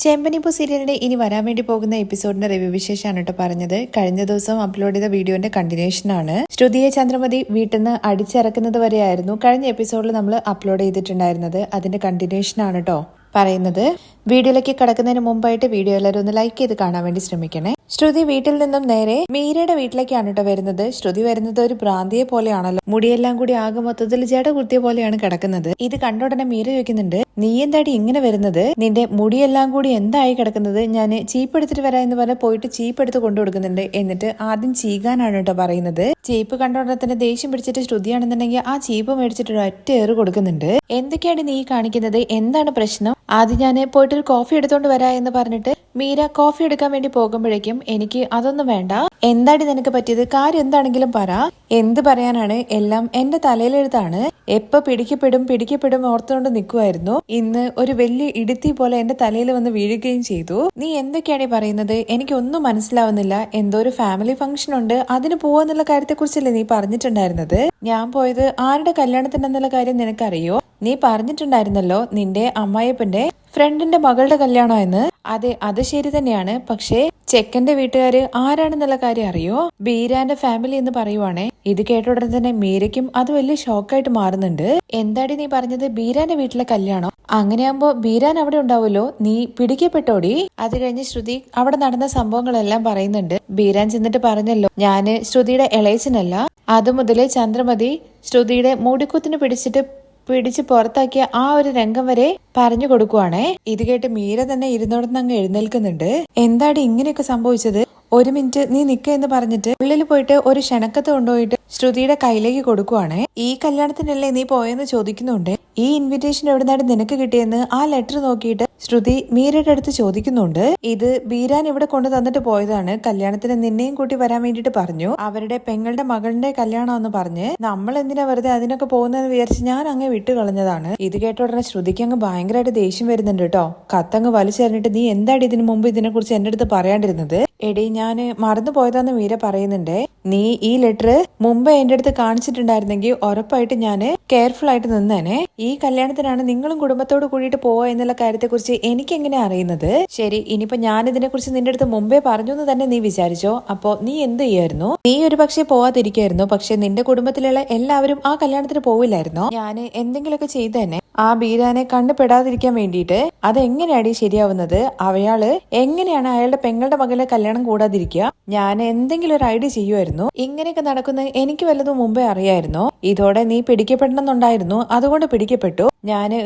ചെമ്പനിപ്പൂ സീരിയലിന്റെ ഇനി വരാൻ വേണ്ടി പോകുന്ന എപ്പിസോഡിന്റെ റിവ്യൂ വിശേഷമാണ് കേട്ടോ പറഞ്ഞത്. കഴിഞ്ഞ ദിവസം അപ്ലോഡ് ചെയ്ത വീഡിയോന്റെ കണ്ടിന്യൂഷൻ ആണ്. ശ്രുതിയെ ചന്ദ്രമതി വീട്ടിൽ നിന്ന് അടിച്ചിറക്കുന്നത് വരെയായിരുന്നു കഴിഞ്ഞ എപ്പിസോഡിൽ നമ്മൾ അപ്ലോഡ് ചെയ്തിട്ടുണ്ടായിരുന്നത്. അതിന്റെ കണ്ടിന്യൂഷൻ ആണ് കേട്ടോ പറയുന്നത്. വീഡിയോയിലേക്ക് കടക്കുന്നതിന് മുമ്പായിട്ട് വീഡിയോ എല്ലാവരും ഒന്ന് ലൈക്ക് ചെയ്ത് കാണാൻ വേണ്ടി ശ്രമിക്കണേ. ശ്രുതി വീട്ടിൽ നിന്നും നേരെ മീരയുടെ വീട്ടിലേക്കാണ് കേട്ടോ വരുന്നത്. ശ്രുതി വരുന്നത് ഒരു ഭ്രാന്തിയെ പോലെയാണല്ലോ, മുടിയെല്ലാം കൂടി ആകെ മൊത്തത്തിൽ ജട കുത്തിയ പോലെയാണ് കിടക്കുന്നത്. ഇത് കണ്ട ഉടനെ മീര ചോദിക്കുന്നുണ്ട്, നീ എന്താടി ഇങ്ങനെ വരുന്നത്, നിന്റെ മുടിയെല്ലാം കൂടി എന്തായി കിടക്കുന്നത്, ഞാൻ ചീപ്പ് എടുത്തിട്ട് വരാ എന്ന് പറഞ്ഞ് പോയിട്ട് ചീപ്പ് എടുത്ത് കൊണ്ടു കൊടുക്കുന്നുണ്ട്. എന്നിട്ട് ആദ്യം ചീകാനാണ് കേട്ടോ പറയുന്നത്. ചീപ്പ് കണ്ട ഉടനെ തന്നെ ദേഷ്യം പിടിച്ചിട്ട് ശ്രുതിയാണെന്നുണ്ടെങ്കിൽ ആ ചീപ്പ് മേടിച്ചിട്ട് ഒരു ഒറ്റ ഏറ് കൊടുക്കുന്നുണ്ട്. എന്തൊക്കെയാണ് നീ കാണിക്കുന്നത്, എന്താണ് പ്രശ്നം, ആദ്യം ഞാൻ പോയിട്ടൊരു കോഫി എടുത്തോണ്ട് വരാ എന്ന് പറഞ്ഞിട്ട് മീര കോഫി എടുക്കാൻ വേണ്ടി പോകുമ്പോഴേക്കും എനിക്ക് അതൊന്നും വേണ്ട, എന്താടി നിനക്ക് പറ്റിയത്, കാര്യം എന്താണെങ്കിലും പറ. എന്ത് പറയാനാണ്, എല്ലാം എന്റെ തലയിലെഴുത്താണ്. എപ്പോ പിടിക്കപ്പെടും ഓർത്തുകൊണ്ട് നിൽക്കുമായിരുന്നു. ഇന്ന് ഒരു വലിയ ഇടുത്തി പോലെ എന്റെ തലയിൽ വന്ന് വീഴുകയും ചെയ്തു. നീ എന്തൊക്കെയാണ് ഈ പറയുന്നത്, എനിക്കൊന്നും മനസ്സിലാവുന്നില്ല. എന്തോ ഒരു ഫാമിലി ഫംഗ്ഷൻ ഉണ്ട്, അതിന് പോവാന്നുള്ള കാര്യത്തെ കുറിച്ചല്ലേ നീ പറഞ്ഞിട്ടുണ്ടായിരുന്നത്. ഞാൻ പോയത് ആരുടെ കല്യാണത്തിനെന്നുള്ള കാര്യം നിനക്കറിയോ? നീ പറഞ്ഞിട്ടുണ്ടായിരുന്നല്ലോ നിന്റെ അമ്മായിയപ്പന്റെ ഫ്രണ്ടിന്റെ മകളുടെ കല്യാണം എന്ന്. അതെ, അത് ശരി തന്നെയാണ്. പക്ഷേ ചെക്കന്റെ വീട്ടുകാര് ആരാണെന്നുള്ള കാര്യം അറിയോ? ബീരാന്റെ ഫാമിലി എന്ന് പറയുവാണേ. ഇത് കേട്ട ഉടനെ തന്നെ മീരയ്ക്കും അത് വലിയ ഷോക്കായിട്ട് മാറുന്നുണ്ട്. എന്താടി നീ പറഞ്ഞത്, ബീരാന്റെ വീട്ടിലെ കല്യാണം? അങ്ങനെയാകുമ്പോ ബീരാൻ അവിടെ ഉണ്ടാവുമല്ലോ, നീ പിടിക്കപ്പെട്ടോടി. അത് കഴിഞ്ഞ് ശ്രുതി അവിടെ നടന്ന സംഭവങ്ങളെല്ലാം പറയുന്നുണ്ട്. ബീരാൻ ചെന്നിട്ട് പറഞ്ഞല്ലോ, ഞാന് ശ്രുതിയുടെ ഇളയച്ചനല്ല. അതുമുതലേ ചന്ദ്രമതി ശ്രുതിയുടെ മൂടിക്കുത്തിന് പിടിച്ച് പുറത്താക്കിയ ആ ഒരു രംഗം വരെ പറഞ്ഞു കൊടുക്കുവാണേ. ഇത് കേട്ട് മീര തന്നെ ഇരുന്നോടന്ന് അങ്ങ് എഴുന്നേൽക്കുന്നുണ്ട്. എന്താടി ഇങ്ങനെയൊക്കെ സംഭവിച്ചത്, ഒരു മിനിറ്റ് നീ നിക്ക എന്ന് പറഞ്ഞിട്ട് ഉള്ളിൽ പോയിട്ട് ഒരു ക്ഷണക്കത്ത് കൊണ്ടുപോയിട്ട് ശ്രുതിയുടെ കയ്യിലേക്ക് കൊടുക്കുവാണേ. ഈ കല്യാണത്തിനല്ലേ നീ പോയെന്ന് ചോദിക്കുന്നുണ്ട്. ഈ ഇൻവിറ്റേഷൻ എവിടുന്നാണ് നിനക്ക് കിട്ടിയെന്ന് ആ ലെറ്റർ നോക്കിയിട്ട് ശ്രുതി മീരയുടെ അടുത്ത് ചോദിക്കുന്നുണ്ട്. ഇത് ബീരാൻ ഇവിടെ കൊണ്ടു തന്നിട്ട് പോയതാണ്, കല്യാണത്തിന് നിന്നെയും കൂട്ടി വരാൻ വേണ്ടിട്ട് പറഞ്ഞു. അവരുടെ പെങ്ങളുടെ മകളുടെ കല്യാണമെന്ന് പറഞ്ഞ് നമ്മൾ എന്തിനാ വെറുതെ അതിനൊക്കെ പോകുന്നതെന്ന് വിചാരിച്ച് ഞാൻ അങ്ങ് വിട്ടു കളഞ്ഞതാണ്. ഇത് കേട്ട ഉടനെ ശ്രുതിക്ക് അങ്ങ് ഭയങ്കരമായിട്ട് ദേഷ്യം വരുന്നുണ്ട് കേട്ടോ. കത്തങ്ങ് വലിച്ചെറിഞ്ഞിട്ട്, നീ എന്താടി ഇതിനു മുമ്പ് ഇതിനെ കുറിച്ച് എന്റെ അടുത്ത് പറയാണ്ടിരുന്നത്? എടി ഞാന് മറന്നു പോയതാന്ന് മീര പറയുന്നുണ്ട്. നീ ഈ ലെറ്റർ മുമ്പ് എന്റെ അടുത്ത് കാണിച്ചിട്ടുണ്ടായിരുന്നെങ്കിൽ ഉറപ്പായിട്ട് ഞാൻ കെയർഫുൾ ആയിട്ട് നിന്നേനെ. ഈ കല്യാണത്തിനാണ് നിങ്ങളും കുടുംബത്തോട് കൂടിയിട്ട് പോവാ എന്നുള്ള കാര്യത്തെ കുറിച്ച് എനിക്ക് എങ്ങനെ അറിയുന്നത്? ശരി, ഇനിയിപ്പോ ഞാൻ ഇതിനെ കുറിച്ച് നിന്റെ അടുത്ത് മുമ്പേ പറഞ്ഞു എന്ന് തന്നെ നീ വിചാരിച്ചോ? അപ്പോ നീ എന്ത് ചെയ്യായിരുന്നു? നീ ഒരു പക്ഷെ പോവാതിരിക്കായിരുന്നു, പക്ഷെ നിന്റെ കുടുംബത്തിലുള്ള എല്ലാവരും ആ കല്യാണത്തിന് പോവില്ലായിരുന്നോ? ഞാൻ എന്തെങ്കിലുമൊക്കെ ചെയ്തേനെ ആ ബീരാനെ കണ്ടുപെടാതിരിക്കാൻ വേണ്ടിയിട്ട്. അതെങ്ങനെയാണ് ശരിയാവുന്നത്? അയാള് എങ്ങനെയാണ് അയാളുടെ പെങ്ങളുടെ മകളെ കല്യാണം കൂടാതിരിക്കുക? ഞാൻ എന്തെങ്കിലും ഒരു ഐഡിയ ചെയ്യുമായിരുന്നു. ഇങ്ങനെയൊക്കെ നടക്കുന്നത് എനിക്ക് വല്ലതും മുമ്പേ അറിയായിരുന്നോ? ഇതോടെ നീ പിടിക്കപ്പെടണമെന്നുണ്ടായിരുന്നു, അതുകൊണ്ട് പിടിക്കപ്പെട്ടു. ഞാന്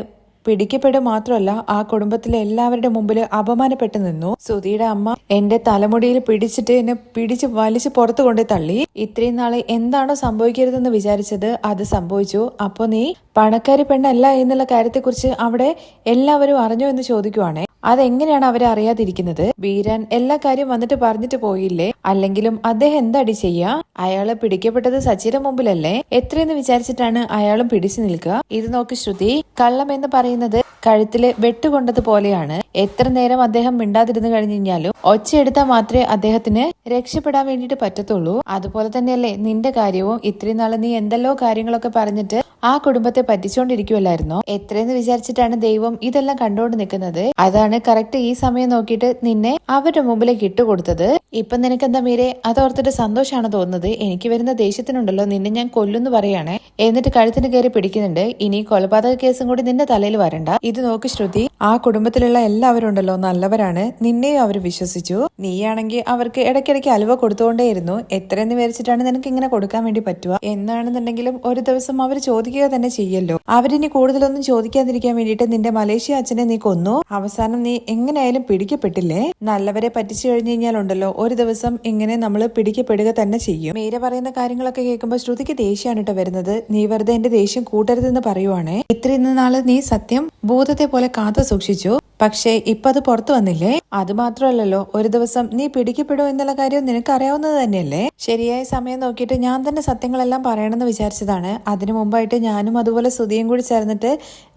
പിടിക്കപ്പെടുക മാത്രമല്ല, ആ കുടുംബത്തിലെ എല്ലാവരുടെ മുമ്പിൽ അപമാനപ്പെട്ടു നിന്നു. സുധിയുടെ അമ്മ എന്റെ തലമുടിയിൽ പിടിച്ചിട്ട് എന്നെ പിടിച്ച് വലിച്ച് പുറത്തു കൊണ്ട് തള്ളി. ഇത്രയും നാളെ എന്താണോ സംഭവിക്കരുതെന്ന് വിചാരിച്ചത് അത് സംഭവിച്ചു. അപ്പൊ നീ പണക്കാരി പെണ്ണല്ല എന്നുള്ള കാര്യത്തെക്കുറിച്ച് അവിടെ എല്ലാവരും അറിഞ്ഞോ എന്ന് ചോദിക്കുവാണേ. അതെങ്ങനെയാണ് അവരെ അറിയാതിരിക്കുന്നത്? ബീരാൻ എല്ലാ കാര്യം വന്നിട്ട് പറഞ്ഞിട്ട് പോയില്ലേ? അല്ലെങ്കിലും അദ്ദേഹം എന്താടി ചെയ്യാ? അയാള് പിടിക്കപ്പെട്ടത് സച്ചിയുടെ മുമ്പിലല്ലേ? എത്രയെന്ന് വിചാരിച്ചിട്ടാണ് അയാളും പിടിച്ചു നിൽക്കുക? ഇത് നോക്ക് ശ്രുതി, കള്ളം എന്ന് പറയുന്നത് കഴുത്തില് വെട്ടുകൊണ്ടത് പോലെയാണ്. എത്ര നേരം അദ്ദേഹം മിണ്ടാതിരുന്നു കഴിഞ്ഞാലും ഒച്ചയെടുത്താൽ മാത്രമേ അദ്ദേഹത്തിന് രക്ഷപ്പെടാൻ വേണ്ടിട്ട് പറ്റത്തുള്ളൂ. അതുപോലെ തന്നെയല്ലേ നിന്റെ കാര്യവും. ഇത്രയും നാളെ നീ എന്തെല്ലോ കാര്യങ്ങളൊക്കെ പറഞ്ഞിട്ട് ആ കുടുംബത്തെ പറ്റിച്ചോണ്ടിരിക്കുവല്ലായിരുന്നോ? എത്രയെന്ന് വിചാരിച്ചിട്ടാണ് ദൈവം ഇതെല്ലാം കണ്ടോണ്ട് നിൽക്കുന്നത്? അതാണ് കറക്റ്റ് ഈ സമയം നോക്കിയിട്ട് നിന്നെ അവരുടെ മുമ്പിലേക്ക് ഇട്ടുകൊടുത്തത്. ഇപ്പൊ നിനക്കെന്താ മീരെ അതോർത്തിട്ട് സന്തോഷമാണ് തോന്നുന്നത്? എനിക്ക് വരുന്ന ദേഷ്യത്തിനുണ്ടല്ലോ നിന്നെ ഞാൻ കൊല്ലുന്നു പറയാണേ. എന്നിട്ട് കഴുത്തിന് കയറി പിടിക്കുന്നുണ്ട്. ഇനി കൊലപാതക കേസും കൂടി നിന്റെ തലയിൽ വരണ്ട. ഇത് നോക്ക് ശ്രുതി, ആ കുടുംബത്തിലുള്ള എല്ലാവരും ഉണ്ടല്ലോ നല്ലവരാണ്. നിന്നെയും അവർ വിശ്വസിച്ചു. നീയാണെങ്കിൽ അവർക്ക് ഇടയ്ക്കിടയ്ക്ക് അലുവ കൊടുത്തുകൊണ്ടേയിരുന്നു. എത്രയെന്ന് വിചാരിച്ചിട്ടാണ് നിനക്ക് ഇങ്ങനെ കൊടുക്കാൻ വേണ്ടി പറ്റുക? എന്നാണെന്നുണ്ടെങ്കിലും ഒരു ദിവസം അവർ ചോദിക്കുക തന്നെ ചെയ്യല്ലോ. അവരിനി കൂടുതലൊന്നും ചോദിക്കാതിരിക്കാൻ വേണ്ടിയിട്ട് നിന്റെ മലേഷ്യ അച്ഛനെ നീ കൊന്നു. അവസാനം നീ എങ്ങനെയായാലും പിടിക്കപ്പെട്ടില്ലേ? നല്ലവരെ പറ്റിച്ചു കഴിഞ്ഞു കഴിഞ്ഞാലുണ്ടല്ലോ ഒരു ദിവസം ഇങ്ങനെ നമ്മൾ പിടിക്കപ്പെടുക തന്നെ ചെയ്യും. മീര പറയുന്ന കാര്യങ്ങളൊക്കെ കേൾക്കുമ്പോൾ ശ്രുതിക്ക് ദേഷ്യമാണ് കേട്ടോ വരുന്നത്. നീ വെറുതെ എന്റെ ദേഷ്യം കൂട്ടരുതെന്ന് പറയുവാണേ. ഇത്രയും നാള് നീ സത്യം ഭൂതത്തെ പോലെ കാത്തു സൂക്ഷിച്ചു, പക്ഷേ ഇപ്പൊ അത് പുറത്തു വന്നില്ലേ? അത് മാത്രമല്ലല്ലോ, ഒരു ദിവസം നീ പിടിക്കപ്പെടുമോ എന്നുള്ള കാര്യം നിനക്ക് അറിയാവുന്നത് തന്നെയല്ലേ? ശരിയായ സമയം നോക്കിയിട്ട് ഞാൻ തന്നെ സത്യങ്ങളെല്ലാം പറയണമെന്ന് വിചാരിച്ചതാണ്. അതിനു മുമ്പായിട്ട് ഞാനും അതുപോലെ സുധിയും കൂടി ചേർന്നിട്ട്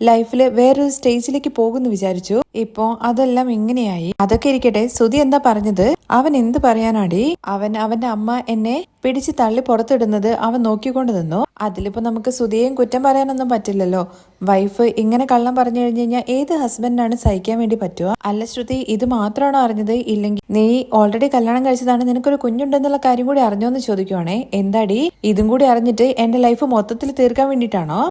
ലൈഫില് വേറൊരു സ്റ്റേജിലേക്ക് പോകുമെന്ന് വിചാരിച്ചു. ഇപ്പോ അതെല്ലാം ഇങ്ങനെയായി. അതൊക്കെ ഇരിക്കട്ടെ, സുധി എന്താ പറഞ്ഞത്? അവൻ എന്ത് പറയാനാടി? അവന്റെ അമ്മ എന്നെ പിടിച്ച് തള്ളി പുറത്തിടുന്നത് അവൻ നോക്കിക്കൊണ്ട് നിന്നു. അതിലിപ്പോ നമുക്ക് സുധിയെയും കുറ്റം പറയാനൊന്നും പറ്റില്ലല്ലോ. വൈഫ് ഇങ്ങനെ കള്ളം പറഞ്ഞു കഴിഞ്ഞു കഴിഞ്ഞാൽ ഏത് ഹസ്ബൻഡിനാണ് സഹിക്കാൻ വേണ്ടി പറ്റുക? അല്ല ശ്രുതി, ഇത് മാത്രമാണോ അറിഞ്ഞത്? ഇല്ലെങ്കിൽ നീ ഓൾറെഡി കല്യാണം കഴിച്ചതാണ്, നിനക്കൊരു കുഞ്ഞുണ്ടെന്നുള്ള കാര്യം കൂടി അറിഞ്ഞോന്ന് ചോദിക്കുവാണേ. എന്താടി, ഇതും കൂടി അറിഞ്ഞിട്ട് എന്റെ ലൈഫ് മൊത്തത്തിൽ തീർക്കാൻ വേണ്ടിട്ടാണോ?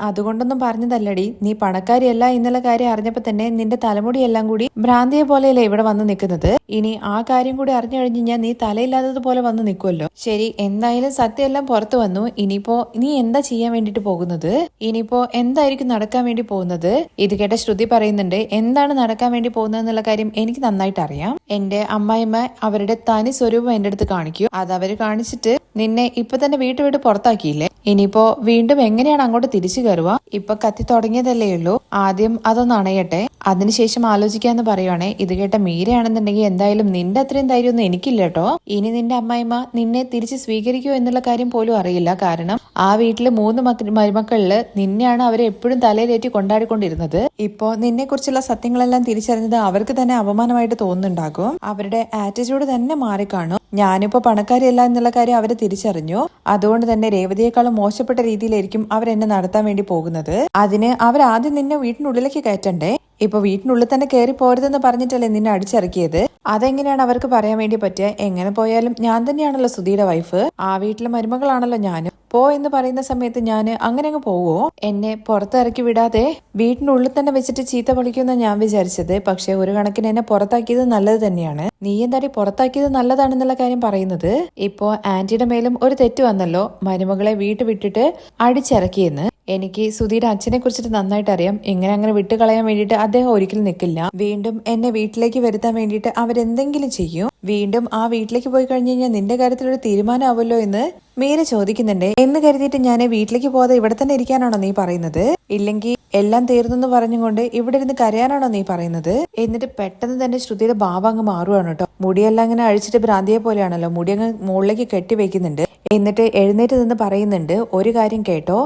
അതുകൊണ്ടൊന്നും പറഞ്ഞതല്ലടി. നീ പണക്കാരിയല്ല എന്നുള്ള കാര്യം അറിഞ്ഞപ്പോ തന്നെ നിന്റെ തലമുടിയെല്ലാം കൂടി ഭ്രാന്തിയെ പോലെയല്ലേ ഇവിടെ വന്ന് നിൽക്കുന്നത്. ഇനി ആ കാര്യം കൂടി അറിഞ്ഞു കഴിഞ്ഞു കഴിഞ്ഞാൽ നീ തലയില്ലാത്തതുപോലെ വന്ന് നിൽക്കുമല്ലോ. ശരി, എന്തായാലും സത്യം എല്ലാം പുറത്തു വന്നു. ഇനിയിപ്പോ നീ എന്താ ചെയ്യാൻ വേണ്ടിട്ട് പോകുന്നത്? ഇനിയിപ്പോ എന്തായിരിക്കും നടക്കാൻ വേണ്ടി പോകുന്നത്? ഇത് കേട്ട ശ്രുതി പറയുന്നുണ്ട്, എന്താണ് നടക്കാൻ വേണ്ടി പോകുന്നത് എന്നുള്ള കാര്യം എനിക്ക് നന്നായിട്ട് അറിയാം. എന്റെ അമ്മായിമ്മ അവരുടെ തനി സ്വരൂപം എന്റെ അടുത്ത് കാണിക്കൂ. അത് അവര് കാണിച്ചിട്ട് നിന്നെ ഇപ്പൊ തന്നെ വീട്ടു പുറത്താക്കിയില്ലേ? ഇനിയിപ്പോ വീണ്ടും എങ്ങനെയാണ് അങ്ങോട്ട് തിരിച്ചു കയറുക? ഇപ്പൊ കത്തി തുടങ്ങിയതല്ലേ ഉള്ളൂ. ആദ്യം അതൊന്ന് അണയട്ടെ, അതിനുശേഷം ആലോചിക്കാന്ന് പറയുവാണേ. ഇത് കേട്ട മീരയാണെന്നുണ്ടെങ്കിൽ എന്തായാലും നിന്റെ അത്രയും ധൈര്യമൊന്നും എനിക്കില്ല കേട്ടോ. ഇനി നിന്റെ അമ്മായിമ്മ നിന്നെ തിരിച്ച് സ്വീകരിക്കുമോ എന്നുള്ള കാര്യം പോലും അറിയില്ല. കാരണം ആ വീട്ടില് 3 മരുമക്കളില് നിന്നെയാണ് അവരെ എപ്പോഴും തലയിലേറ്റി കൊണ്ടാടിക്കൊണ്ടിരുന്നത്. ഇപ്പോ നിന്നെ കുറിച്ചുള്ള സത്യങ്ങളെല്ലാം തിരിച്ചറിഞ്ഞത് അവർക്ക് തന്നെ അപമാനമായിട്ട് തോന്നുന്നുണ്ടാകും. അവരുടെ ആറ്റിറ്റ്യൂഡ് തന്നെ മാറിക്കാണും. ഞാനിപ്പോ പണക്കാരിയല്ല എന്നുള്ള കാര്യം അവര് തിരിച്ചറിഞ്ഞു. അതുകൊണ്ട് തന്നെ രേവതിയെക്കാളും മോശപ്പെട്ട രീതിയിലായിരിക്കും അവരെന്നെ നടത്താൻ വേണ്ടി പോകുന്നത്. അതിന് അവരാദ്യം നിന്നെ വീട്ടിനുള്ളിലേക്ക് കയറ്റണ്ടേ? ഇപ്പൊ വീട്ടിനുള്ളിൽ തന്നെ കയറി പോരുതെന്ന് പറഞ്ഞിട്ടല്ലേ നിന്നെ അടിച്ചിറക്കിയത്? അതെങ്ങനെയാണ് അവർക്ക് പറയാൻ വേണ്ടി പറ്റുക? എങ്ങനെ പോയാലും ഞാൻ തന്നെയാണല്ലോ സുധിയുടെ വൈഫ്. ആ വീട്ടിലെ മരുമകളാണല്ലോ ഞാനും. പോ എന്ന് പറയുന്ന സമയത്ത് ഞാൻ അങ്ങനെ അങ്ങ് പോവോ? എന്നെ പുറത്തിറക്കി വിടാതെ വീട്ടിനുള്ളിൽ തന്നെ വെച്ചിട്ട് ചീത്ത പൊളിക്കുന്ന ഞാൻ വിചാരിച്ചത്. പക്ഷെ ഒരു കണക്കിന് എന്നെ പുറത്താക്കിയത് നല്ലത് തന്നെയാണ്. നീ എന്താടി പുറത്താക്കിയത് നല്ലതാണെന്നുള്ള കാര്യം പറയുന്നത്? ഇപ്പോ ആന്റിയുടെ മേലും ഒരു തെറ്റ് വന്നല്ലോ, മരുമകളെ വീട്ടിൽ വിട്ടിട്ട് അടിച്ചിറക്കിയെന്ന്. എനിക്ക് സുധിയുടെ അച്ഛനെ കുറിച്ചിട്ട് നന്നായിട്ട് അറിയാം. അങ്ങനെ വിട്ടുകളയാൻ വേണ്ടിയിട്ട് അദ്ദേഹം ഒരിക്കലും നിൽക്കില്ല. വീണ്ടും എന്നെ വീട്ടിലേക്ക് വരുത്താൻ വേണ്ടിയിട്ട് അവരെന്തെങ്കിലും ചെയ്യും. വീണ്ടും ആ വീട്ടിലേക്ക് പോയി കഴിഞ്ഞു കഴിഞ്ഞാൽ നിന്റെ കാര്യത്തിലൊരു തീരുമാനമാവല്ലോ എന്ന് മീര ചോദിക്കുന്നുണ്ട്. എന്ന് കരുതിയിട്ട് ഞാൻ വീട്ടിലേക്ക് പോകാതെ ഇവിടെ തന്നെ ഇരിക്കാനാണോ നീ പറയുന്നത്? ഇല്ലെങ്കിൽ എല്ലാം തീർന്നെന്ന് പറഞ്ഞുകൊണ്ട് ഇവിടെ ഇരുന്ന് കരയാനാണോ നീ പറയുന്നത്? എന്നിട്ട് പെട്ടെന്ന് തന്നെ ശ്രുതിയുടെ ഭാവം അങ്ങ് മാറുവാണ് കേട്ടോ. മുടിയെല്ലാം അങ്ങനെ അഴിച്ചിട്ട് ഭ്രാന്തിയെ പോലെയാണല്ലോ. മുടി അങ്ങ് മുകളിലേക്ക് കെട്ടിവെക്കുന്നുണ്ട്. എന്നിട്ട് എഴുന്നേറ്റ് നിന്ന് പറയുന്നുണ്ട്, ഒരു കാര്യം കേട്ടോ,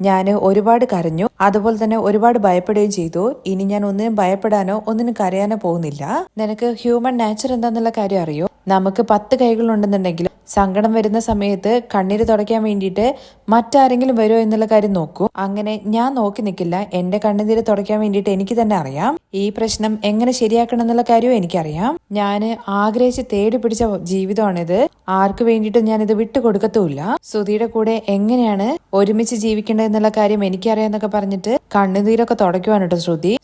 ഞാൻ ഒരുപാട് കരഞ്ഞു, അതുപോലെ തന്നെ ഒരുപാട് ഭയപ്പെടുകയും ചെയ്തു. ഇനി ഞാൻ ഒന്നിനും ഭയപ്പെടാനോ ഒന്നിനും കരയാനോ പോകുന്നില്ല. നിനക്ക് ഹ്യൂമൻ നേച്ചർ എന്താന്നുള്ള കാര്യം അറിയോ? നമുക്ക് 10 കൈകളുണ്ടെന്നുണ്ടെങ്കിലും സങ്കടം വരുന്ന സമയത്ത് കണ്ണീര് തുടയ്ക്കാൻ വേണ്ടിയിട്ട് മറ്റാരെങ്കിലും വരുമോ എന്നുള്ള കാര്യം നോക്കൂ. അങ്ങനെ ഞാൻ നോക്കി നിൽക്കില്ല. എന്റെ കണ്ണുനീര് തുടയ്ക്കാൻ വേണ്ടിയിട്ട് എനിക്ക് തന്നെ അറിയാം. ഈ പ്രശ്നം എങ്ങനെ ശരിയാക്കണം എന്നുള്ള കാര്യവും എനിക്കറിയാം. ഞാൻ ആഗ്രഹിച്ച് തേടി പിടിച്ച ജീവിതമാണിത്. ആർക്ക് വേണ്ടിയിട്ടും ഞാനിത് വിട്ടുകൊടുക്കത്തുമില്ല. സുധിയുടെ കൂടെ എങ്ങനെയാണ് ഒരുമിച്ച് ജീവിക്കേണ്ടത് എന്നുള്ള കാര്യം എനിക്കറിയാന്നൊക്കെ പറഞ്ഞിട്ട് കണ്ണുനീരൊക്കെ തുടയ്ക്കുവാണ് കേട്ടോ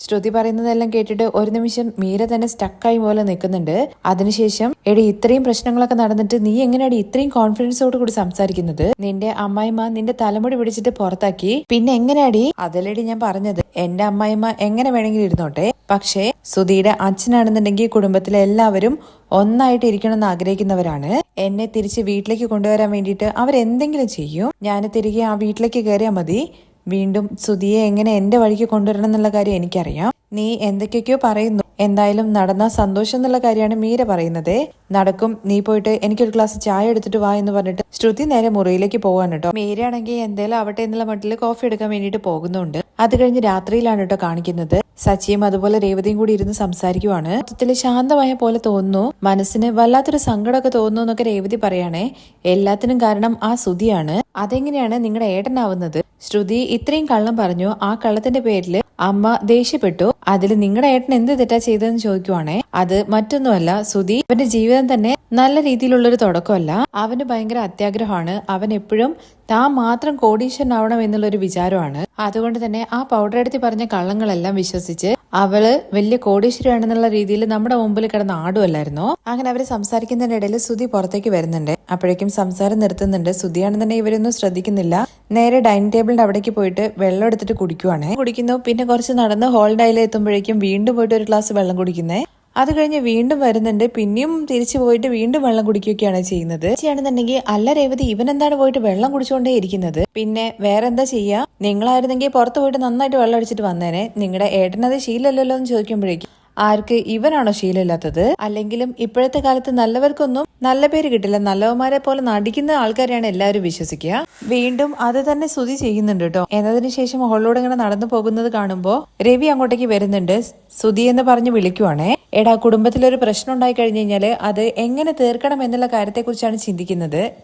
ശ്രുതി പറയുന്നതെല്ലാം കേട്ടിട്ട് ഒരു നിമിഷം മീര തന്നെ സ്റ്റക്കായി പോലെ നിൽക്കുന്നുണ്ട്. അതിനുശേഷം എടി, ഇത്രയും പ്രശ്നങ്ങളൊക്കെ നടന്നിട്ട് നീ എങ്ങനെയാണ് ഇത്രയും കോൺഫിഡൻസോട് കൂടി സംസാരിക്കുന്നത്? നിന്റെ അമ്മായിമ്മ നിന്റെ തലമുടി പിടിച്ചിട്ട് പുറത്താക്കി, പിന്നെ എങ്ങനെയാടി? അതല്ലേടി ഞാൻ പറഞ്ഞത്, എന്റെ അമ്മായിമ്മ എങ്ങനെ വേണമെങ്കിലും ഇരുന്നോട്ടെ. പക്ഷേ സുധിയുടെ അച്ഛനാണെന്നുണ്ടെങ്കിൽ കുടുംബത്തിലെ എല്ലാവരും ഒന്നായിട്ട് ഇരിക്കണമെന്ന് ആഗ്രഹിക്കുന്നവരാണ്. എന്നെ തിരിച്ച് വീട്ടിലേക്ക് കൊണ്ടുവരാൻ വേണ്ടിയിട്ട് അവരെന്തെങ്കിലും ചെയ്യും. ഞാൻ തിരികെ ആ വീട്ടിലേക്ക് കയറിയാൽ മതി. വീണ്ടും സുധിയെ എങ്ങനെ എന്റെ വഴിക്ക് കൊണ്ടുവരണം എന്നുള്ള കാര്യം എനിക്കറിയാം. നീ എന്തൊക്കെയൊക്കെയോ പറയുന്നു. എന്തായാലും നടന്ന സന്തോഷം എന്നുള്ള കാര്യമാണ് മീര പറയുന്നത്. നടക്കും, നീ പോയിട്ട് എനിക്കൊരു ഗ്ലാസ് ചായ എടുത്തിട്ട് വാ എന്ന് പറഞ്ഞിട്ട് ശ്രുതി നേരെ മുറിയിലേക്ക് പോവാണ് കേട്ടോ. മീരയാണെങ്കിൽ എന്തേലും ആവട്ടെ എന്നുള്ള മട്ടിൽ കോഫി എടുക്കാൻ വേണ്ടിയിട്ട് പോകുന്നുണ്ട്. അത് കഴിഞ്ഞ് രാത്രിയിലാണ് കേട്ടോ കാണിക്കുന്നത്. സച്ചിയും അതുപോലെ രേവതിയും കൂടി ഇരുന്ന് സംസാരിക്കുവാണ്. മൊത്തത്തിൽ ശാന്തമായ പോലെ തോന്നുന്നു. മനസ്സിന് വല്ലാത്തൊരു സങ്കടമൊക്കെ തോന്നുന്നു എന്നൊക്കെ രേവതി പറയാണേ. എല്ലാത്തിനും കാരണം ആ സുധിയാണ്. അതെങ്ങനെയാണ് നിങ്ങളുടെ ഏട്ടനാവുന്നത്? ശ്രുതി ഇത്രയും കള്ളം പറഞ്ഞു. ആ കള്ളത്തിന്റെ പേരില് അമ്മ ദേഷ്യപ്പെട്ടു. അതിൽ നിങ്ങളുടെ ഏട്ടൻ എന്ത് തെറ്റാ ചെയ്തതെന്ന് ചോദിക്കുവാണേ. അത് മറ്റൊന്നുമല്ല, സുധി അവന്റെ ജീവിതം തന്നെ നല്ല രീതിയിലുള്ളൊരു തുടക്കമല്ല. അവന് ഭയങ്കര അത്യാഗ്രഹമാണ്. അവൻ എപ്പോഴും താൻ മാത്രം കോടീശ്വരനാവണം എന്നുള്ളൊരു വിചാരമാണ്. അതുകൊണ്ട് തന്നെ ആ പൗഡർ എടുത്തി പറഞ്ഞ കള്ളങ്ങളെല്ലാം വിശ്വസിച്ച് അവള് വലിയ കോടീശ്വരിയാണെന്നുള്ള രീതിയിൽ നമ്മുടെ മുമ്പിൽ കിടന്ന് ആടുമല്ലായിരുന്നോ? അങ്ങനെ അവര് സംസാരിക്കുന്നതിനിടയിൽ സുധി പുറത്തേക്ക് വരുന്നുണ്ട്. അപ്പോഴേക്കും സംസാരം നിർത്തുന്നുണ്ട്. സുധിയാണെന്നുണ്ടെങ്കിൽ ഇവരൊന്നും ശ്രദ്ധിക്കുന്നില്ല. നേരെ ഡൈനിങ് ടേബിളിന്റെ അവിടേക്ക് പോയിട്ട് വെള്ളം എടുത്തിട്ട് കുടിക്കുന്നു. പിന്നെ കുറച്ച് നടന്ന് ഹോളിന്റെ അയിലെ എത്തുമ്പോഴേക്കും വീണ്ടും പോയിട്ട് ഒരു ഗ്ലാസ് വെള്ളം കുടിക്കുന്നേ. അത് കഴിഞ്ഞ് വീണ്ടും വരുന്നുണ്ട്. പിന്നെയും തിരിച്ചു പോയിട്ട് വീണ്ടും വെള്ളം കുടിക്കുകയൊക്കെയാണ് ചെയ്യുന്നത്. ചെയ്യുകയാണെന്നുണ്ടെങ്കിൽ അല്ല രേവതി, ഇവൻ എന്താണ് പോയിട്ട് വെള്ളം കുടിച്ചുകൊണ്ടേ ഇരിക്കുന്നത്? പിന്നെ വേറെ എന്താ ചെയ്യാ? നിങ്ങളായിരുന്നെങ്കിൽ പുറത്ത് പോയിട്ട് നന്നായിട്ട് വെള്ളം അടിച്ചിട്ട് വന്നേനെ. നിങ്ങളുടെ ഏട്ടനത് ശീലമല്ലല്ലോ എന്ന് ചോദിക്കുമ്പോഴേക്കും ആർക്ക് ഇവനാണോ ശീലമില്ലാത്തത്? അല്ലെങ്കിലും ഇപ്പോഴത്തെ കാലത്ത് നല്ലവർക്കൊന്നും നല്ല പേര് കിട്ടില്ല. നല്ലവന്മാരെ പോലെ നടിക്കുന്ന ആൾക്കാരെയാണ് എല്ലാവരും വിശ്വസിക്കുക. വീണ്ടും അത് തന്നെ സുധി ചെയ്യുന്നുണ്ട് കേട്ടോ. എന്നതിന് ശേഷം ഹോളിലൂടെ ഇങ്ങനെ നടന്നു പോകുന്നത് കാണുമ്പോ രവി അങ്ങോട്ടേക്ക് വരുന്നുണ്ട്. സുധി എന്ന് പറഞ്ഞ് വിളിക്കുവാണേ. എടാ, കുടുംബത്തിലൊരു പ്രശ്നം ഉണ്ടായി കഴിഞ്ഞു കഴിഞ്ഞാല് അത് എങ്ങനെ തീർക്കണം എന്നുള്ള കാര്യത്തെക്കുറിച്ചാണ്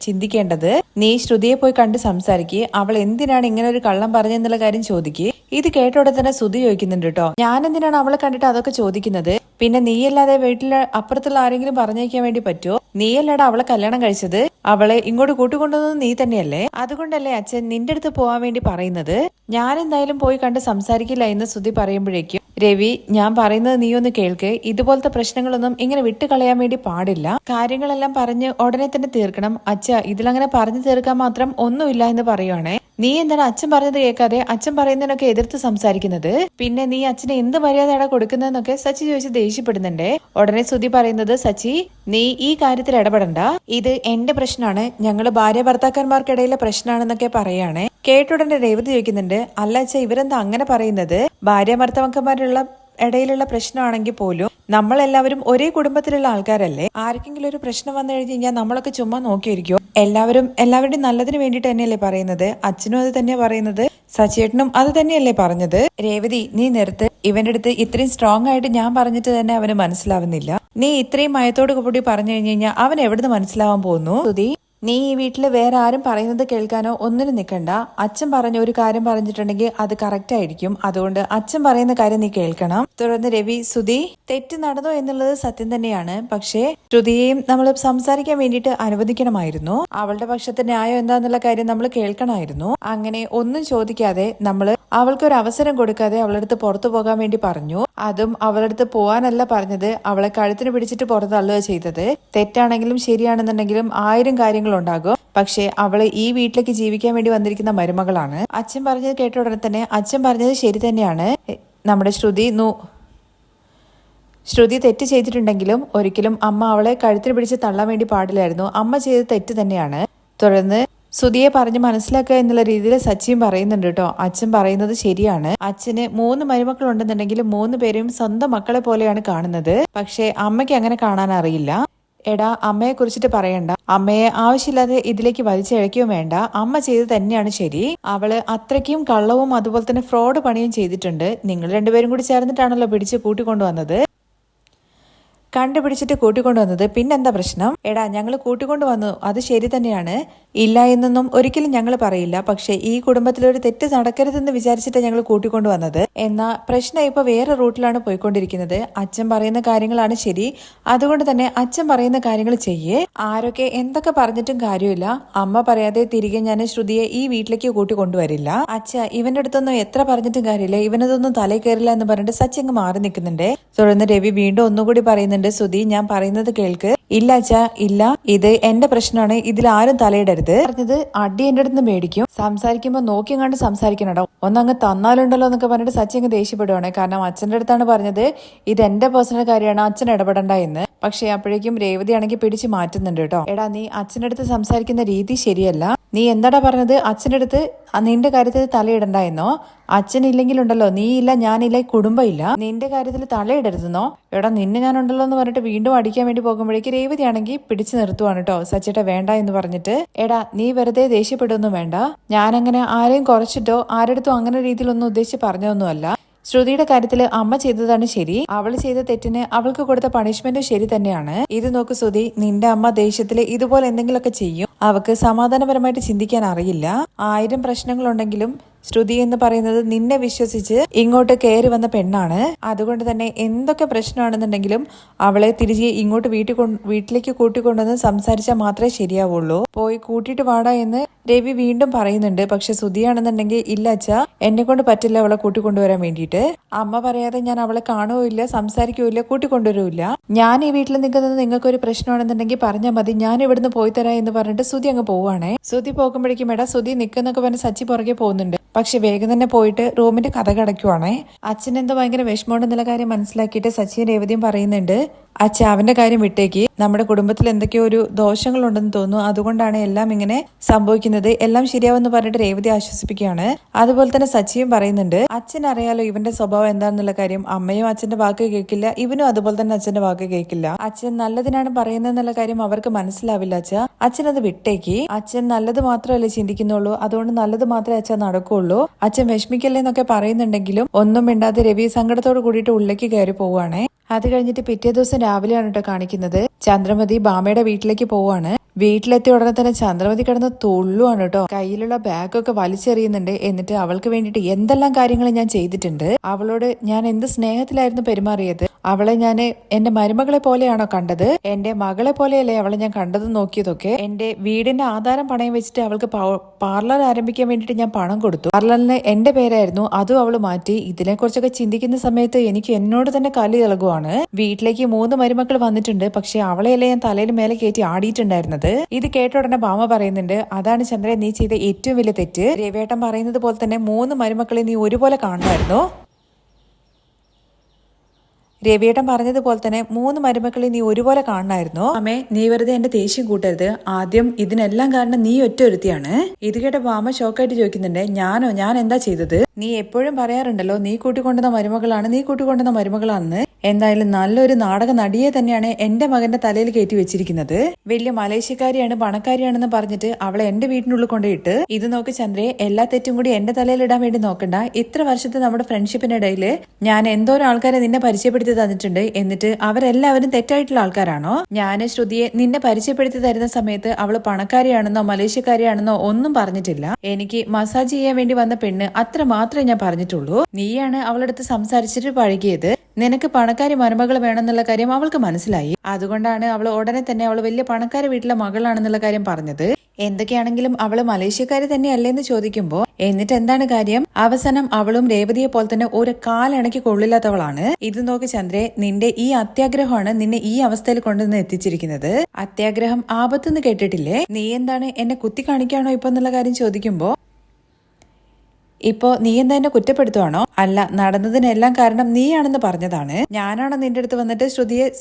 ചിന്തിക്കേണ്ടത്. നീ ശ്രുതിയെ പോയി കണ്ട് സംസാരിക്കുക. അവൾ എന്തിനാണ് ഇങ്ങനെ ഒരു കള്ളം പറഞ്ഞെന്നുള്ള കാര്യം ചോദിക്കുക. ഇത് കേട്ടോടെ തന്നെ സുധി ചോദിക്കുന്നുണ്ട് കേട്ടോ, ഞാൻ എന്തിനാണ് അവളെ കണ്ടിട്ട് അതൊക്കെ ചോദിക്കുന്നത്? പിന്നെ നീയല്ലാതെ വീട്ടിലെ അപ്പുറത്തുള്ള ആരെങ്കിലും പറഞ്ഞേക്കാൻ വേണ്ടി പറ്റുമോ? നീയല്ലടാ അവളെ കല്യാണം കഴിച്ചത്. അവളെ ഇങ്ങോട്ട് കൂട്ടിക്കൊണ്ടുവന്നത് നീ തന്നെയല്ലേ? അതുകൊണ്ടല്ലേ അച്ഛൻ നിന്റെ അടുത്ത് പോവാൻ വേണ്ടി പറയുന്നത്. ഞാൻ എന്തായാലും പോയി കണ്ട് സംസാരിക്കില്ല എന്ന് സുധി പറയുമ്പോഴേക്കും രവി, ഞാൻ പറയുന്നത് നീ ഒന്ന് കേൾക്ക്. ഇതുപോലത്തെ പ്രശ്നങ്ങളൊന്നും ഇങ്ങനെ വിട്ടുകളയാൻ വേണ്ടി പാടില്ല. കാര്യങ്ങളെല്ലാം പറഞ്ഞ് ഉടനെ തന്നെ തീർക്കണം. അച്ഛ, ഇതിലങ്ങനെ പറഞ്ഞു തീർക്കാൻ മാത്രം ഒന്നുമില്ല എന്ന് പറയുവാണേ. നീ എന്താണ് അച്ഛൻ പറഞ്ഞത് കേൾക്കാതെ അച്ഛൻ പറയുന്നതിനൊക്കെ എതിർത്ത് സംസാരിക്കുന്നത്? പിന്നെ നീ അച്ഛന് എന്ത് മര്യാദയാണ് കൊടുക്കുന്നതെന്നൊക്കെ സച്ചി ചോദിച്ച് ദേഷ്യപ്പെടുന്നുണ്ടേ. ഉടനെ സുധി പറയുന്നത്, സച്ചി നീ ഈ കാര്യത്തിൽ ഇടപെടണ്ട, ഇത് എന്റെ പ്രശ്നമാണ്, ഞങ്ങള് ഭാര്യ ഭർത്താക്കന്മാർക്കിടയിലെ പ്രശ്നമാണെന്നൊക്കെ പറയുകയാണെ. കേട്ടുടനെ രേവതി ചോദിക്കുന്നുണ്ട്, അല്ല അച്ഛ, ഇവരെന്താ അങ്ങനെ പറയുന്നത്? ഭാര്യ ഭർത്താക്കന്മാരുള്ള ഇടയിലുള്ള പ്രശ്നമാണെങ്കിൽ പോലും നമ്മളെല്ലാവരും ഒരേ കുടുംബത്തിലുള്ള ആൾക്കാരല്ലേ? ആർക്കെങ്കിലും ഒരു പ്രശ്നം വന്നു കഴിഞ്ഞ് കഴിഞ്ഞാൽ നമ്മളൊക്കെ ചുമ്മാ നോക്കിയിരിക്കും. എല്ലാവരുടെയും നല്ലതിന് വേണ്ടിയിട്ട് തന്നെയല്ലേ പറയുന്നത്. അച്ഛനും അത് തന്നെയാ പറയുന്നത്, സച്ചേട്ടനും അത് തന്നെയല്ലേ പറഞ്ഞത്. രേവതി, നീ നിർത്ത്. ഇവന്റെ അടുത്ത് ഇത്രയും സ്ട്രോങ് ആയിട്ട് ഞാൻ പറഞ്ഞിട്ട് തന്നെ അവന് മനസ്സിലാവുന്നില്ല. നീ ഇത്രയും മയത്തോട് കൂടി പറഞ്ഞു കഴിഞ്ഞു കഴിഞ്ഞാൽ അവൻ എവിടുന്ന് മനസ്സിലാവാൻ പോകുന്നു? സുധി, നീ ഈ വീട്ടില് വേറെ ആരും പറയുന്നത് കേൾക്കാനോ ഒന്നിനും നിൽക്കണ്ട. അച്ഛൻ പറഞ്ഞ ഒരു കാര്യം പറഞ്ഞിട്ടുണ്ടെങ്കിൽ അത് കറക്റ്റ് ആയിരിക്കും. അതുകൊണ്ട് അച്ഛൻ പറയുന്ന കാര്യം നീ കേൾക്കണം. തുടർന്ന് രവി, സുധി, തെറ്റ് നടന്നു എന്നുള്ളത് സത്യം തന്നെയാണ്. പക്ഷേ ശ്രുതിയെയും നമ്മൾ സംസാരിക്കാൻ വേണ്ടിയിട്ട് അനുവദിക്കണമായിരുന്നു. അവളുടെ പക്ഷത്തെ ന്യായം എന്താന്നുള്ള കാര്യം നമ്മൾ കേൾക്കണമായിരുന്നു. അങ്ങനെ ഒന്നും ചോദിക്കാതെ നമ്മള് അവൾക്കൊരു അവസരം കൊടുക്കാതെ അവളടുത്ത് പുറത്തു പോകാൻ വേണ്ടി പറഞ്ഞു. അതും അവളടുത്ത് പോവാനല്ല പറഞ്ഞത്, അവളെ കഴുത്തിന് പിടിച്ചിട്ട് പുറത്തള്ളുക ചെയ്തത്. തെറ്റാണെങ്കിലും ശരിയാണെന്നുണ്ടെങ്കിലും 1000 കാര്യങ്ങളുണ്ടാകും. പക്ഷെ അവള് ഈ വീട്ടിലേക്ക് ജീവിക്കാൻ വേണ്ടി വന്നിരിക്കുന്ന മരുമകളാണ്. അച്ഛൻ പറഞ്ഞത് കേട്ട ഉടനെ തന്നെ അച്ഛൻ പറഞ്ഞത് ശരി തന്നെയാണ്. നമ്മുടെ ശ്രുതി തെറ്റ് ചെയ്തിട്ടുണ്ടെങ്കിലും ഒരിക്കലും അമ്മ അവളെ കഴുത്തിന് പിടിച്ച് തള്ളാൻ വേണ്ടി പാടില്ലായിരുന്നു. അമ്മ ചെയ്തത് തെറ്റ് തന്നെയാണ്. തുടർന്ന് സുധിയെ പറഞ്ഞ് മനസ്സിലാക്കുക എന്നുള്ള രീതിയിൽ സച്ചിയും പറയുന്നുണ്ട് കേട്ടോ. അച്ഛൻ പറയുന്നത് ശരിയാണ്. അച്ഛന് 3 മരുമക്കൾ ഉണ്ടെന്നുണ്ടെങ്കിൽ 3 പേരും സ്വന്തം മക്കളെ പോലെയാണ് കാണുന്നത്. പക്ഷെ അമ്മയ്ക്ക് അങ്ങനെ കാണാൻ അറിയില്ല. എടാ, അമ്മയെ കുറിച്ചിട്ട് പറയണ്ട. അമ്മയെ ആവശ്യമില്ലാതെ ഇതിലേക്ക് വലിച്ചിഴക്കുകയും വേണ്ട. അമ്മ ചെയ്ത് തന്നെയാണ് ശരി. അവള് അത്രയ്ക്കും കള്ളവും അതുപോലെ തന്നെ ഫ്രോഡ് പണിയും ചെയ്തിട്ടുണ്ട്. നിങ്ങൾ രണ്ടുപേരും കൂടി ചേർന്നിട്ടാണല്ലോ പിടിച്ച് കൂട്ടിക്കൊണ്ടുവന്നത്. കണ്ടുപിടിച്ചിട്ട് കൂട്ടിക്കൊണ്ടുവന്നത്. പിന്നെന്താ പ്രശ്നം? എടാ, ഞങ്ങൾ കൂട്ടിക്കൊണ്ടുവന്നു, അത് ശരി തന്നെയാണ്. ഇല്ല എന്നൊന്നും ഒരിക്കലും ഞങ്ങൾ പറയില്ല. പക്ഷെ ഈ കുടുംബത്തിലൊരു തെറ്റ് നടക്കരുതെന്ന് വിചാരിച്ചിട്ട് ഞങ്ങൾ കൂട്ടിക്കൊണ്ടുവന്നത്. എന്നാ പ്രശ്നം ഇപ്പൊ വേറെ റൂട്ടിലാണ് പോയിക്കൊണ്ടിരിക്കുന്നത്. അച്ഛൻ പറയുന്ന കാര്യങ്ങളാണ് ശരി. അതുകൊണ്ട് തന്നെ അച്ഛൻ പറയുന്ന കാര്യങ്ങൾ ചെയ്യേ. ആരൊക്കെ എന്തൊക്കെ പറഞ്ഞിട്ടും കാര്യമില്ല. അമ്മ പറയാതെ തിരികെ ഞാൻ ശ്രുതിയെ ഈ വീട്ടിലേക്ക് കൂട്ടിക്കൊണ്ടുവരില്ല. അച്ഛ, ഇവന്റെ അടുത്തൊന്നും എത്ര പറഞ്ഞിട്ടും കാര്യമില്ല, ഇവനതൊന്നും തലയിൽ കയറില്ല എന്ന് പറഞ്ഞിട്ട് സച്ചി അങ്ങ് മാറി നിൽക്കുന്നുണ്ട്. തുടർന്ന് രവി വീണ്ടും ഒന്നുകൂടി പറയുന്നുണ്ട്, സുധി, ഞാൻ പറയുന്നത് കേൾക്ക്. ഇല്ല അച്ഛാ, ഇല്ല, ഇത് എന്റെ പ്രശ്നമാണ്, ഇതിൽ ആരും തലയിടരുത്. പറഞ്ഞത് അടി എന്റെ അടുത്ത് മേടിക്കും. സംസാരിക്കുമ്പോ നോക്കി കണ്ട് സംസാരിക്കണോ, ഒന്നങ്ങ് തന്നാലുണ്ടല്ലോ എന്നൊക്കെ പറഞ്ഞിട്ട് സച്ചി അങ്ങ് ദേഷ്യപ്പെടുവാണ്. കാരണം അച്ഛന്റെ അടുത്താണ് പറഞ്ഞത് ഇത് എന്റെ പേഴ്സണൽ കാര്യമാണ്, അച്ഛൻ ഇടപെടണ്ട എന്ന്. പക്ഷെ അപ്പോഴേക്കും രേവതി ആണെങ്കിൽ പിടിച്ച് മാറ്റുന്നുണ്ട് കേട്ടോ. എടാ, നീ അച്ഛൻ്റെ അടുത്ത് സംസാരിക്കുന്ന രീതി ശരിയല്ല. നീ എന്താടാ പറഞ്ഞത്? അച്ഛൻ്റെ അടുത്ത് നിന്റെ കാര്യത്തിൽ തലയിടണ്ട എന്നോ? അച്ഛനില്ലെങ്കിലുണ്ടല്ലോ, നീ ഇല്ല, ഞാനില്ല, കുടുംബം ഇല്ല, നിന്റെ കാര്യത്തിൽ തലയിടരുതെന്നോ? എടാ, നിന്നെ ഞാനുണ്ടല്ലോ എന്ന് പറഞ്ഞിട്ട് വീണ്ടും അടിക്കാൻ വേണ്ടി പോകുമ്പോഴേക്ക് രേവതി ആണെങ്കിൽ പിടിച്ചു നിർത്തുവാണ് കേട്ടോ. സച്ചിട്ട വേണ്ട എന്ന് പറഞ്ഞിട്ട്. എടാ, നീ വെറുതെ ദേഷ്യപ്പെടുമൊന്നും വേണ്ട. ഞാനങ്ങനെ ആരെയും കുറച്ചിട്ടോ ആരെടുത്തും അങ്ങനെ രീതിയിലൊന്നും ഉദ്ദേശിച്ച് പറഞ്ഞതൊന്നുമല്ല. ശ്രുതിയുടെ കാര്യത്തിൽ അമ്മ ചെയ്തതാണ് ശരി. അവൾ ചെയ്ത തെറ്റിന് അവൾക്ക് കൊടുത്ത പണിഷ്മെന്റും ശരി തന്നെയാണ്. ഇത് നോക്ക് സുധി, നിന്റെ അമ്മ ദേഷ്യത്തില് ഇതുപോലെ എന്തെങ്കിലുമൊക്കെ ചെയ്യും. അവക്ക് സമാധാനപരമായിട്ട് ചിന്തിക്കാൻ അറിയില്ല. 1000 പ്രശ്നങ്ങളുണ്ടെങ്കിലും ശ്രുതി എന്ന് പറയുന്നത് നിന്നെ വിശ്വസിച്ച് ഇങ്ങോട്ട് കയറി വന്ന പെണ്ണാണ്. അതുകൊണ്ട് തന്നെ എന്തൊക്കെ പ്രശ്നമാണെന്നുണ്ടെങ്കിലും അവളെ തിരികെ ഇങ്ങോട്ട് വീട്ടിലേക്ക് കൂട്ടിക്കൊണ്ടുവന്ന് സംസാരിച്ചാൽ മാത്രമേ ശരിയാവുള്ളൂ. പോയി കൂട്ടിയിട്ട് വാടാ എന്ന് രവി വീണ്ടും പറയുന്നുണ്ട്. പക്ഷെ സുധിയാണെന്നുണ്ടെങ്കിൽ ഇല്ല അച്ഛാ, എന്നെ കൊണ്ട് പറ്റില്ല അവളെ കൂട്ടിക്കൊണ്ടുവരാൻ വേണ്ടിയിട്ട്. അമ്മ പറയാതെ ഞാൻ അവളെ കാണുകയില്ല, സംസാരിക്കുകയില്ല, കൂട്ടിക്കൊണ്ടുവരില്ല. ഞാൻ ഈ വീട്ടിൽ നിൽക്കുന്നത് നിങ്ങൾക്കൊരു പ്രശ്നമാണെന്നുണ്ടെങ്കിൽ പറഞ്ഞാൽ മതി, ഞാൻ ഇവിടുന്ന് പോയി തരാം എന്ന് പറഞ്ഞിട്ട് സുധി അങ്ങ് പോവാണേ. സുധി പോകുമ്പോഴേക്കും എടാ സുധി നിൽക്കുന്നൊക്കെ പറഞ്ഞ് സച്ചി പുറകെ പോകുന്നുണ്ട്. പക്ഷെ വേഗം തന്നെ പോയിട്ട് റൂമിന്റെ കഥ കടയ്ക്കുവാണേ. അച്ഛൻ എന്തോ ഭയങ്കര വിഷമമുണ്ടെന്നുള്ള കാര്യം മനസ്സിലാക്കിയിട്ട് സച്ചിയും രേവതിയും പറയുന്നുണ്ട്, അച്ഛ അവന്റെ കാര്യം വിട്ടേക്ക്, നമ്മുടെ കുടുംബത്തിൽ എന്തൊക്കെയോ ഒരു ദോഷങ്ങളുണ്ടെന്ന് തോന്നുന്നു, അതുകൊണ്ടാണ് എല്ലാം ഇങ്ങനെ സംഭവിക്കുന്നത്, എല്ലാം ശരിയാവെന്ന് പറഞ്ഞിട്ട് രേവതി ആശ്വസിപ്പിക്കുകയാണ്. അതുപോലെ തന്നെ സച്ചിയും പറയുന്നുണ്ട്, അച്ഛൻ അറിയാലോ ഇവന്റെ സ്വഭാവം എന്താണെന്നുള്ള കാര്യം, അമ്മയും അച്ഛന്റെ വാക്ക് കേൾക്കില്ല, ഇവനും അതുപോലെ തന്നെ അച്ഛന്റെ വാക്ക് കേൾക്കില്ല, അച്ഛൻ നല്ലതിനാണ് പറയുന്നതെന്നുള്ള കാര്യം അവർക്ക് മനസ്സിലാവില്ല അച്ഛ, അച്ഛനത് വിട്ടേക്ക്, അച്ഛൻ നല്ലത് മാത്രമല്ലേ ചിന്തിക്കുന്നുള്ളൂ, അതുകൊണ്ട് നല്ലത് മാത്രമേ അച്ഛൻ നടക്കുള്ളൂ, അച്ഛൻ വിഷമിക്കല്ലേ എന്നൊക്കെ പറയുന്നുണ്ടെങ്കിലും ഒന്നും മിണ്ടാതെ രവി സങ്കടത്തോട് കൂടിയിട്ട് ഉള്ളിലേക്ക് കയറി പോവുകയാണേ. അത് കഴിഞ്ഞിട്ട് പിറ്റേ ദിവസം രാവിലെയാണ് കേട്ടോ കാണിക്കുന്നത്. ചന്ദ്രമതി ബാമയുടെ വീട്ടിലേക്ക് പോവാണ്. വീട്ടിലെത്തിയ ഉടനെ തന്നെ ചന്ദ്രമതി കിടന്ന് തൊള്ളുവാണ് കേട്ടോ. കയ്യിലുള്ള ബാഗൊക്കെ വലിച്ചെറിയുന്നുണ്ട്. എന്നിട്ട് അവൾക്ക് വേണ്ടിയിട്ട് എന്തെല്ലാം കാര്യങ്ങൾ ഞാൻ ചെയ്തിട്ടുണ്ട്, അവളോട് ഞാൻ എന്ത് സ്നേഹത്തിലായിരുന്നു പെരുമാറിയത്, അവളെ ഞാൻ എന്റെ മരുമകളെ പോലെയാണോ കണ്ടത്, എന്റെ മകളെ പോലെയല്ലേ അവളെ ഞാൻ കണ്ടതും നോക്കിയതൊക്കെ, എന്റെ വീടിന്റെ ആധാരം പണയം വെച്ചിട്ട് അവൾക്ക് പാർലർ ആരംഭിക്കാൻ വേണ്ടിയിട്ട് ഞാൻ പണം കൊടുത്തു, പാർലറിന് എന്റെ പേരായിരുന്നു, അതും അവള് മാറ്റി. ഇതിനെ കുറിച്ചൊക്കെ ചിന്തിക്കുന്ന സമയത്ത് എനിക്ക് എന്നോട് തന്നെ കലി ഇളകുവാണ്. വീട്ടിലേക്ക് 3 മരുമക്കൾ വന്നിട്ടുണ്ട്, പക്ഷെ അവളെയല്ലേ ഞാൻ തലയിൽ മേലെ കയറ്റി ആടിയിട്ടുണ്ടായിരുന്നത്. ഇത് കേട്ട ഉടനെ ഭാമ പറയുന്നുണ്ട്, അതാണ് ചന്ദ്രൻ നീ ചെയ്ത ഏറ്റവും വലിയ തെറ്റ്, രവിയേട്ടൻ പറയുന്നത് പോലെ തന്നെ 3 മരുമക്കളെ നീ ഒരുപോലെ കാണണമായിരുന്നു, രവിയേട്ടൻ പറഞ്ഞതുപോലെ തന്നെ 3 മരുമക്കളെ നീ ഒരുപോലെ കാണണമായിരുന്നു. അമ്മേ നീ വെറുതെ എന്റെ ദേഷ്യം കൂട്ടരുത്, ആദ്യം ഇതിനെല്ലാം കാരണം നീ ഒറ്റ ഒരുത്തിയാണ്. ഇത് കേട്ട ഭാമ ഷോക്കായിട്ട് ചോദിക്കുന്നുണ്ട്, ഞാൻ എന്താ ചെയ്തത്, നീ എപ്പോഴും പറയാറുണ്ടല്ലോ നീ കൂട്ടിക്കൊണ്ടുവന്ന മരുമകളാണ്, നീ കൂട്ടിക്കൊണ്ടുവന്ന മരുമകളാണെന്ന്. എന്തായാലും നല്ലൊരു നാടക നടിയെ തന്നെയാണ് എന്റെ മകന്റെ തലയിൽ കയറ്റി വെച്ചിരിക്കുന്നത്. വലിയ മലേഷ്യക്കാരിയാണ് പണക്കാരിയാണെന്ന് പറഞ്ഞിട്ട് അവളെ എന്റെ വീട്ടിനുള്ളിൽ കൊണ്ടുപോയിട്ട്, ഇത് നോക്ക് ചന്ദ്രയെ, എല്ലാ തെറ്റും കൂടി എന്റെ തലയിൽ ഇടാൻ വേണ്ടി നോക്കണ്ട, ഇത്ര വർഷത്തെ നമ്മുടെ ഫ്രണ്ട്ഷിപ്പിനിടയിൽ ഞാൻ എന്തോരം ആൾക്കാരെ നിന്നെ പരിചയപ്പെടുത്തി തന്നിട്ടുണ്ട്, എന്നിട്ട് അവരെല്ലാവരും തെറ്റായിട്ടുള്ള ആൾക്കാരാണോ? ഞാൻ ശ്രുതിയെ നിന്നെ പരിചയപ്പെടുത്തി തരുന്ന സമയത്ത് അവള് പണക്കാരിയാണെന്നോ മലേഷ്യക്കാരിയാണെന്നോ ഒന്നും പറഞ്ഞിട്ടില്ല. എനിക്ക് മസാജ് ചെയ്യാൻ വേണ്ടി വന്ന പെണ്ണ്, അത്ര മാത്രമേ ഞാൻ പറഞ്ഞിട്ടുള്ളൂ. നീയാണ് അവളടുത്ത് സംസാരിച്ചിട്ട് പഴകിയത്. നിനക്ക് പണക്കാരി മരുമകൾ വേണമെന്നുള്ള കാര്യം അവൾക്ക് മനസ്സിലായി, അതുകൊണ്ടാണ് അവൾ ഉടനെ തന്നെ അവൾ വലിയ പണക്കാരി വീട്ടിലെ മകളാണെന്നുള്ള കാര്യം പറഞ്ഞത്. എന്തൊക്കെയാണെങ്കിലും അവള് മലേഷ്യക്കാരി തന്നെയല്ലേന്ന് ചോദിക്കുമ്പോ എന്നിട്ട് എന്താണ് കാര്യം, അവസാനം അവളും രേവതിയെ പോലെ തന്നെ ഒരു കാലിണക്കി കൊള്ളില്ലാത്തവളാണ്. ഇത് നോക്ക് ചന്ദ്രേ, നിന്റെ ഈ അത്യാഗ്രഹമാണ് നിന്നെ ഈ അവസ്ഥയിൽ കൊണ്ടുവന്ന് എത്തിച്ചിരിക്കുന്നത്. അത്യാഗ്രഹം ആപത്തെന്ന് കേട്ടിട്ടില്ലേ, നീ എന്താണ് എന്നെ കുത്തി കാണിക്കാണോ ഇപ്പൊ എന്നുള്ള കാര്യം ചോദിക്കുമ്പോ, ഇപ്പോ നീ എന്താ എന്നെ കുറ്റപ്പെടുത്തുവാണോ? അല്ല, നടന്നതിനെല്ലാം കാരണം നീയാണെന്ന് പറഞ്ഞതാണ്. ഞാനാണോ നിന്റെ അടുത്ത് വന്നിട്ട്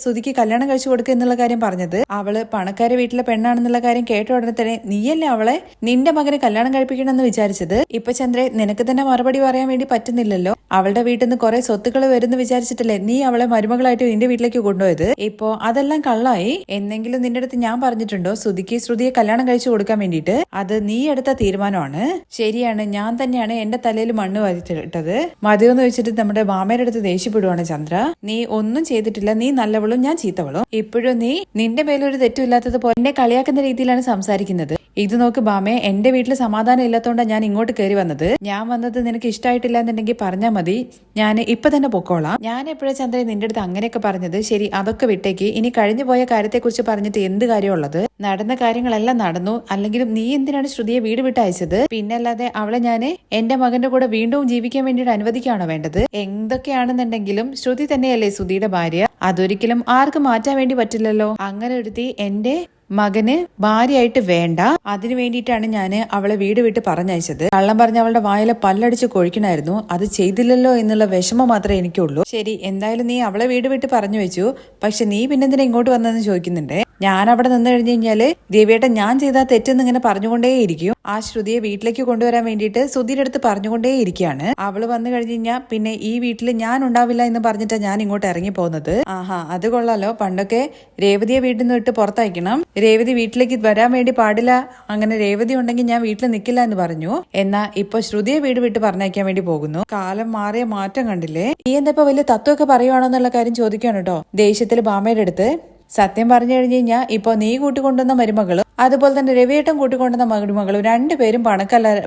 ശ്രുതിക്ക് കല്യാണം കഴിച്ചു കൊടുക്കുക എന്നുള്ള കാര്യം പറഞ്ഞത്? അവള് പണക്കാരെ വീട്ടിലെ പെണ്ണാണെന്നുള്ള കാര്യം കേട്ട ഉടനെ തന്നെ നീയല്ലേ അവളെ നിന്റെ മകനെ കല്യാണം കഴിപ്പിക്കണമെന്ന് വിചാരിച്ചത്? ഇപ്പൊ ചന്ദ്രേ, നിനക്ക് തന്നെ മറുപടി പറയാൻ വേണ്ടി പറ്റുന്നില്ലല്ലോ. അവളുടെ വീട്ടിൽ നിന്ന് കുറെ സ്വത്തുക്കൾ വരുന്ന വിചാരിച്ചിട്ടല്ലേ നീ അവളെ മരുമകളായിട്ട് നിന്റെ വീട്ടിലേക്ക് കൊണ്ടുപോയത്? ഇപ്പോ അതെല്ലാം കള്ളായി. എന്നെങ്കിലും നിന്റെ അടുത്ത് ഞാൻ പറഞ്ഞിട്ടുണ്ടോ ശ്രുതിയെ കല്യാണം കഴിച്ചു കൊടുക്കാൻ വേണ്ടിയിട്ട്? അത് നീ എടുത്ത തീരുമാനമാണ്. ശരിയാണ്, ഞാൻ തന്നെയാണ് എന്റെ തലയിൽ മണ്ണ് വാരിച്ചിട്ടത്. മതിയെന്ന് വെച്ചിട്ട് നമ്മുടെ മാമയുടെ അടുത്ത് ദേഷ്യപ്പെടുവാണ് ചന്ദ്ര. നീ ഒന്നും ചെയ്തിട്ടില്ല, നീ നല്ലവളും ഞാൻ ചീത്തവളും. ഇപ്പോഴും നീ നിന്റെ മേലൊരു തെറ്റുമില്ലാത്തത് പോലെ എന്നെ കളിയാക്കുന്ന രീതിയിലാണ് സംസാരിക്കുന്നത്. ഇത് നോക്ക് ബാമേ, എന്റെ വീട്ടിൽ സമാധാനം ഇല്ലാത്തോണ്ടാണ് ഞാൻ ഇങ്ങോട്ട് കയറി വന്നത്. ഞാൻ വന്നത് നിനക്ക് ഇഷ്ടമായിട്ടില്ല എന്നുണ്ടെങ്കിൽ പറഞ്ഞാൽ മതി, ഞാൻ ഇപ്പൊ തന്നെ പൊക്കോളാം. ഞാൻ എപ്പോഴാ ചന്ദ്രൻ നിന്റെ അടുത്ത് അങ്ങനെയൊക്കെ പറഞ്ഞത്? ശരി, അതൊക്കെ വിട്ടേക്ക്. ഇനി കഴിഞ്ഞു പോയ കാര്യത്തെക്കുറിച്ച് പറഞ്ഞിട്ട് എന്ത് കാര്യമുള്ളത്? നടന്ന കാര്യങ്ങളെല്ലാം നടന്നു. അല്ലെങ്കിലും നീ എന്തിനാണ് ശ്രുതിയെ വീട് വിട്ട് അയച്ചത്? പിന്നല്ലാതെ അവളെ ഞാൻ എന്റെ മകന്റെ കൂടെ വീണ്ടും ജീവിക്കാൻ വേണ്ടിയിട്ട് അനുവദിക്കുകയാണോ വേണ്ടത്? എന്തൊക്കെയാണെന്നുണ്ടെങ്കിലും ശ്രുതി തന്നെയല്ലേ ശ്രുതിയുടെ ഭാര്യ, അതൊരിക്കലും ആർക്കും മാറ്റാൻ വേണ്ടി പറ്റില്ലല്ലോ. അങ്ങനെ ഒരുത്തി എന്റെ മകന് ഭാര്യയായിട്ട് വേണ്ട, അതിനു വേണ്ടിയിട്ടാണ് ഞാൻ അവളെ വീട് വിട്ട് പറഞ്ഞയച്ചത്. കള്ളം പറഞ്ഞ അവളുടെ വായിലെ പല്ലടിച്ച് കൊഴിക്കണായിരുന്നു, അത് ചെയ്തില്ലല്ലോ എന്നുള്ള വിഷമം മാത്രമേ എനിക്കുള്ളൂ. ശരി, എന്തായാലും നീ അവളെ വീട് വിട്ട് പറഞ്ഞു വെച്ചു, പക്ഷെ നീ പിന്നെന്തിനാ ഇങ്ങോട്ട് വന്നതെന്ന് ചോദിക്കുന്നുണ്ട്. ഞാൻ അവിടെ നിന്ന് കഴിഞ്ഞു കഴിഞ്ഞാല് ദേവിയേട്ടൻ ഞാൻ ചെയ്താൽ തെറ്റെന്ന് ഇങ്ങനെ പറഞ്ഞുകൊണ്ടേയിരിക്കും. ആ ശ്രുതിയെ വീട്ടിലേക്ക് കൊണ്ടുവരാൻ വേണ്ടിയിട്ട് ശ്രുതിയുടെ അടുത്ത് പറഞ്ഞുകൊണ്ടേയിരിക്കുകയാണ്. അവള് വന്നു കഴിഞ്ഞു കഴിഞ്ഞാൽ പിന്നെ ഈ വീട്ടിൽ ഞാൻ ഉണ്ടാവില്ല എന്ന് പറഞ്ഞിട്ടാണ് ഞാൻ ഇങ്ങോട്ട് ഇറങ്ങി പോകുന്നത്. ആഹാ, അത് കൊള്ളാലോ. പണ്ടൊക്കെ രേവതിയെ വീട്ടിൽ നിന്ന് വിട്ട് പുറത്തയക്കണം, രേവതി വീട്ടിലേക്ക് വരാൻ വേണ്ടി പാടില്ല, അങ്ങനെ രേവതി ഉണ്ടെങ്കിൽ ഞാൻ വീട്ടിൽ നിൽക്കില്ല എന്ന് പറഞ്ഞു. എന്നാ ഇപ്പൊ ശ്രുതിയെ വീട് വിട്ട് പറഞ്ഞയക്കാൻ വേണ്ടി പോകുന്നു. കാലം മാറിയ മാറ്റം കണ്ടില്ലേ? നീ എന്താ ഇപ്പൊ വലിയ തത്വമൊക്കെ പറയുവാണോ എന്നുള്ള കാര്യം ചോദിക്കുകയാണ് കേട്ടോ ദേഷ്യത്തിൽ ബാമയുടെ അടുത്ത്. സത്യം പറഞ്ഞു കഴിഞ്ഞു കഴിഞ്ഞാൽ ഇപ്പൊ നീ കൂട്ടിക്കൊണ്ടുവന്ന മരുമകളും അതുപോലെ തന്നെ രവിയേട്ടൻ കൂട്ടിക്കൊണ്ടുവന്ന മരുമകളും രണ്ടുപേരും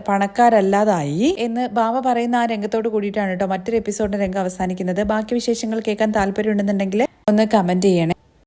പണക്കാരല്ലാതായി എന്ന് ബാമ പറയുന്ന ആ രംഗത്തോട് കൂടിയിട്ടാണ് കേട്ടോ മറ്റൊരു എപ്പിസോഡിന്റെ രംഗം അവസാനിക്കുന്നത്. ബാക്കി വിശേഷങ്ങൾ കേൾക്കാൻ താല്പര്യം ഉണ്ടെന്നുണ്ടെങ്കിൽ ഒന്ന് കമന്റ് ചെയ്യണേ.